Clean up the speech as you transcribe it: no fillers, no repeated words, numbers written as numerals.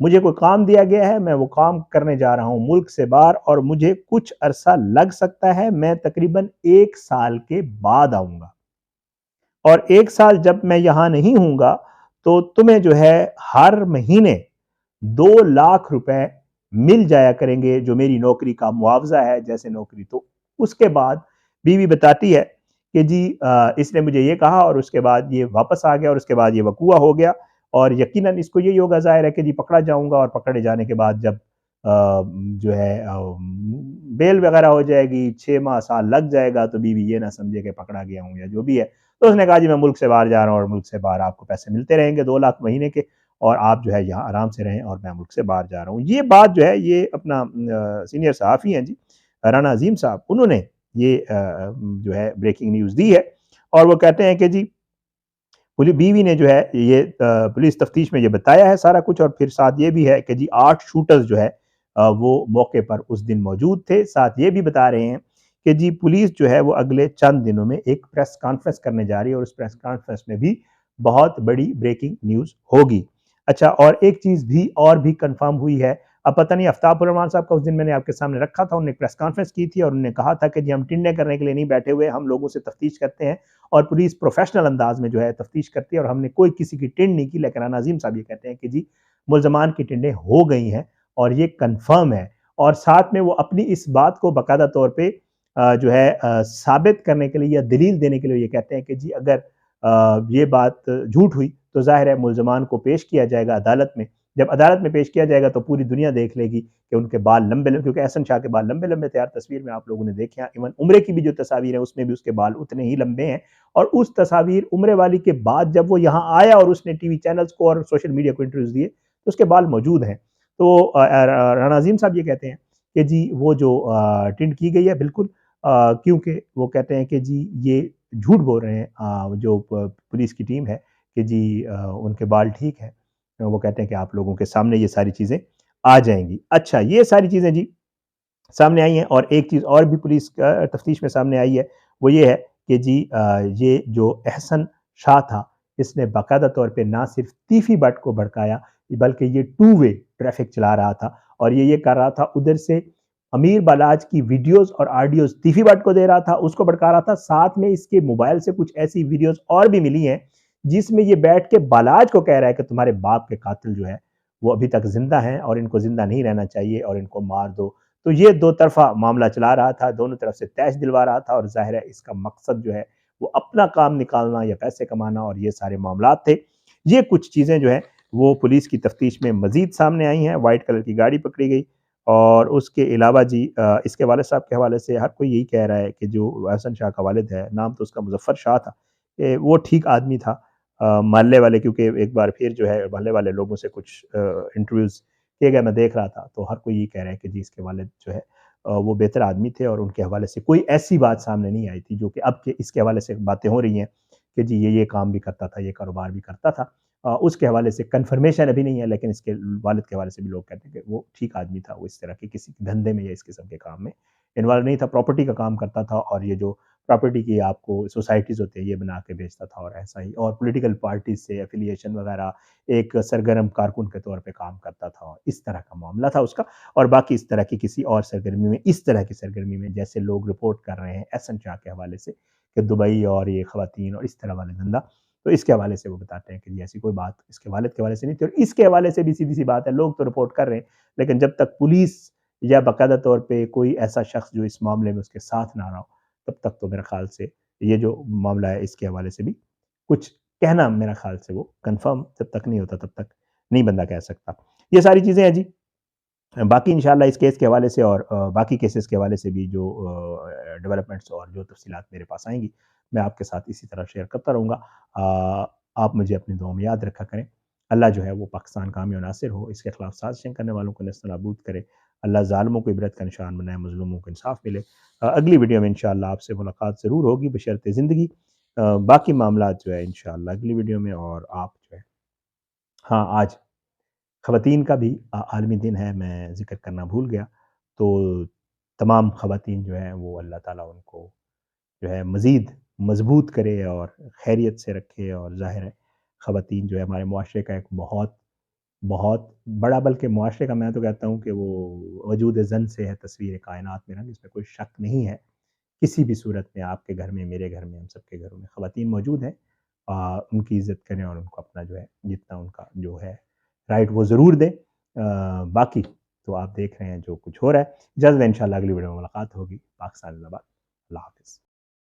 مجھے کوئی کام دیا گیا ہے، میں وہ کام کرنے جا رہا ہوں ملک سے باہر، اور مجھے کچھ عرصہ لگ سکتا ہے، میں تقریباً 1 سال کے بعد آؤں گا، اور 1 سال جب میں یہاں نہیں ہوں گا تو تمہیں جو ہے ہر مہینے 2 لاکھ روپے مل جایا کریں گے، جو میری نوکری کا معاوضہ ہے جیسے نوکری۔ تو اس کے بعد بیوی بتاتی ہے کہ جی اس نے مجھے یہ کہا، اور اس کے بعد یہ واپس آ گیا، اور اس کے بعد یہ وقوع ہو گیا، اور یقیناً اس کو یہی ہوگا ظاہر ہے کہ جی پکڑا جاؤں گا، اور پکڑے جانے کے بعد جب جو ہے بیل وغیرہ ہو جائے گی، 6 ماہ سال لگ جائے گا، تو بیوی یہ نہ سمجھے کہ پکڑا گیا ہوں یا جو بھی ہے۔ تو اس نے کہا جی میں ملک سے باہر جا رہا ہوں، اور ملک سے باہر آپ کو پیسے ملتے رہیں گے 2 لاکھ مہینے کے، اور آپ جو ہے یہاں آرام سے رہیں، اور میں ملک سے باہر جا رہا ہوں۔ یہ بات جو ہے یہ اپنا سینئر صحافی ہیں جی رانا عظیم صاحب، انہوں نے یہ جو ہے بریکنگ نیوز دی ہے، اور وہ کہتے ہیں کہ جی بیوی نے جو ہے یہ پولیس تفتیش میں یہ بتایا ہے سارا کچھ، اور پھر ساتھ یہ بھی ہے کہ جی 8 شوٹرز جو ہے وہ موقع پر اس دن موجود تھے۔ ساتھ یہ بھی بتا رہے ہیں کہ جی پولیس جو ہے وہ اگلے چند دنوں میں ایک پریس کانفرنس کرنے جا رہی ہے، اور اس پریس کانفرنس میں بھی بہت بڑی بریکنگ نیوز ہوگی۔ اچھا، اور ایک چیز بھی اور بھی کنفرم ہوئی ہے، اب پتہ نہیں آفتاب الرحمان صاحب کا اس دن میں نے آپ کے سامنے رکھا تھا، انہوں نے ایک پریس کانفرنس کی تھی، اور انہوں نے کہا تھا کہ جی ہم ٹنڈے کرنے کے لیے نہیں بیٹھے ہوئے، ہم لوگوں سے تفتیش کرتے ہیں، اور پولیس پروفیشنل انداز میں جو ہے تفتیش کرتی ہے، اور ہم نے کوئی کسی کی ٹنڈ نہیں کی۔ لیکن رانا عظیم صاحب یہ کہتے ہیں کہ جی ملزمان کی ٹنڈیں ہو گئی ہیں، اور یہ کنفرم ہے، اور ساتھ میں وہ اپنی اس بات کو باقاعدہ طور پہ جو ہے ثابت کرنے کے لیے یا دلیل دینے کے لیے یہ کہتے ہیں کہ جی اگر یہ بات جھوٹ ہوئی تو ظاہر ہے ملزمان کو پیش کیا جائے گا عدالت میں، جب عدالت میں پیش کیا جائے گا تو پوری دنیا دیکھ لے گی کہ ان کے بال لمبے لمبے، کیونکہ احسن شاہ کے بال لمبے لمبے تھے، تصویر میں آپ لوگوں نے دیکھے ہیں، ایون عمرے کی بھی جو تصاویر ہیں اس میں بھی اس کے بال اتنے ہی لمبے ہیں، اور اس تصاویر عمرے والی کے بعد جب وہ یہاں آیا اور اس نے ٹی وی چینلز کو اور سوشل میڈیا کو انٹرویوز دیے تو اس کے بال موجود ہیں۔ تو رانا عظیم صاحب یہ کہتے ہیں کہ جی وہ جو ٹنڈ کی گئی ہے بالکل، کیونکہ وہ کہتے ہیں کہ جی یہ جھوٹ بول رہے ہیں جو پولیس کی ٹیم ہے کہ جی ان کے بال ٹھیک ہیں، وہ کہتے ہیں کہ آپ لوگوں کے سامنے یہ ساری چیزیں آ جائیں گی۔ اچھا، یہ ساری چیزیں جی سامنے آئی ہیں، اور ایک چیز اور بھی پولیس تفتیش میں سامنے آئی ہے، وہ یہ ہے کہ جی یہ جو احسن شاہ تھا، اس نے باقاعدہ طور پہ نہ صرف تیفی بٹ کو بھڑکایا، بلکہ یہ 2 وے ٹریفک چلا رہا تھا، اور یہ کر رہا تھا ادھر سے امیر بالاج کی ویڈیوز اور آڈیوز تیفی بٹ کو دے رہا تھا، اس کو بھڑکا رہا تھا، ساتھ میں اس کے موبائل سے کچھ ایسی ویڈیوز اور بھی ملی ہیں جس میں یہ بیٹھ کے بالاج کو کہہ رہا ہے کہ تمہارے باپ کے قاتل جو ہے وہ ابھی تک زندہ ہیں، اور ان کو زندہ نہیں رہنا چاہیے، اور ان کو مار دو۔ تو یہ 2 طرفہ معاملہ چلا رہا تھا، دونوں طرف سے تیش دلوا رہا تھا، اور ظاہر ہے اس کا مقصد جو ہے وہ اپنا کام نکالنا یا پیسے کمانا، اور یہ سارے معاملات تھے۔ یہ کچھ چیزیں جو ہیں وہ پولیس کی تفتیش میں مزید سامنے آئی ہیں، وائٹ کلر کی گاڑی پکڑی گئی، اور اس کے علاوہ جی اس کے والد صاحب کے حوالے سے ہر کوئی یہی کہہ رہا ہے کہ جو احسن شاہ کا والد ہے، نام تو اس کا مظفر شاہ تھا، کہ وہ ٹھیک آدمی تھا۔ محلے والے، کیونکہ ایک بار پھر جو ہے محلے والے لوگوں سے کچھ انٹرویوز کیے گئے، میں دیکھ رہا تھا، تو ہر کوئی یہ کہہ رہا ہے کہ جی اس کے والد جو ہے وہ بہتر آدمی تھے، اور ان کے حوالے سے کوئی ایسی بات سامنے نہیں آئی تھی جو کہ اب کے اس کے حوالے سے باتیں ہو رہی ہیں کہ جی یہ کام بھی کرتا تھا، یہ کاروبار بھی کرتا تھا۔ اس کے حوالے سے کنفرمیشن ابھی نہیں ہے، لیکن اس کے والد کے حوالے سے بھی لوگ کہتے ہیں کہ وہ ٹھیک آدمی تھا، وہ اس طرح کے کسی دھندے میں یا اس قسم کے کام میں انوالو نہیں تھا، پراپرٹی کا کام کرتا تھا، اور یہ جو پراپرٹی کی آپ کو سوسائٹیز ہوتے ہیں یہ بنا کے بیچتا تھا، اور ایسا ہی، اور پولیٹیکل پارٹیز سے ایفیلیشن وغیرہ ایک سرگرم کارکن کے طور پہ کام کرتا تھا، اور اس طرح کا معاملہ تھا اس کا۔ اور باقی اس طرح کی کسی اور سرگرمی میں، اس طرح کی سرگرمی میں جیسے لوگ رپورٹ کر رہے ہیں احسن شاہ کے حوالے سے کہ دبئی اور یہ خواتین اور اس طرح والے دھندا، تو اس کے حوالے سے وہ بتاتے ہیں کہ یہ ایسی کوئی بات اس کے والد کے حوالے سے نہیں تھی، اور اس کے حوالے سے بھی سیدھی سی بات ہے، لوگ تو رپورٹ کر رہے ہیں، لیکن جب تک پولیس یا باقاعدہ طور پہ کوئی ایسا شخص جو اس معاملے میں اس کے ساتھ نہ رہا ہو، تب تک تو میرے خیال سے یہ جو معاملہ ہے اس کے حوالے سے بھی کچھ کہنا میرا خیال سے وہ کنفرم جب تک نہیں ہوتا تب تک نہیں بندہ کہہ سکتا۔ یہ ساری چیزیں ہیں جی، باقی انشاءاللہ اس کیس کے حوالے سے اور باقی کیسز کے حوالے سے بھی جو ڈیولپمنٹس اور جو تفصیلات میرے پاس آئیں گی میں آپ کے ساتھ اسی طرح شیئر کرتا رہوں گا۔ آپ مجھے اپنی دعاؤں میں یاد رکھا کریں۔ اللہ جو ہے وہ پاکستان کا حامی و ناصر ہو، اس کے خلاف سازشیں کرنے والوں کو نیست و نابود کرے، اللہ ظالموں کو عبرت کا نشان بنائے، مظلوموں کو انصاف ملے۔ اگلی ویڈیو میں انشاءاللہ آپ سے ملاقات ضرور ہوگی بشرط زندگی۔ باقی معاملات جو ہے انشاءاللہ اگلی ویڈیو میں، اور آپ جو ہے ہاں آج خواتین کا بھی عالمی دن ہے، میں ذکر کرنا بھول گیا، تو تمام خواتین جو ہیں وہ اللہ تعالیٰ ان کو جو ہے مزید مضبوط کرے اور خیریت سے رکھے، اور ظاہر ہے خواتین جو ہے ہمارے معاشرے کا ایک بہت بہت بڑا، بلکہ معاشرے کا میں تو کہتا ہوں کہ وہ وجود زن سے ہے تصویر کائنات میں رنگ، اس میں کوئی شک نہیں ہے۔ کسی بھی صورت میں آپ کے گھر میں، میرے گھر میں، ہم سب کے گھروں میں خواتین موجود ہیں، ان کی عزت کریں اور ان کو اپنا جو ہے جتنا ان کا جو ہے رائٹ وہ ضرور دیں۔ باقی تو آپ دیکھ رہے ہیں جو کچھ ہو رہا ہے۔ جلد انشاءاللہ اگلی ویڈیو میں ملاقات ہوگی۔ پاکستان زندہ باد۔ اللہ حافظ۔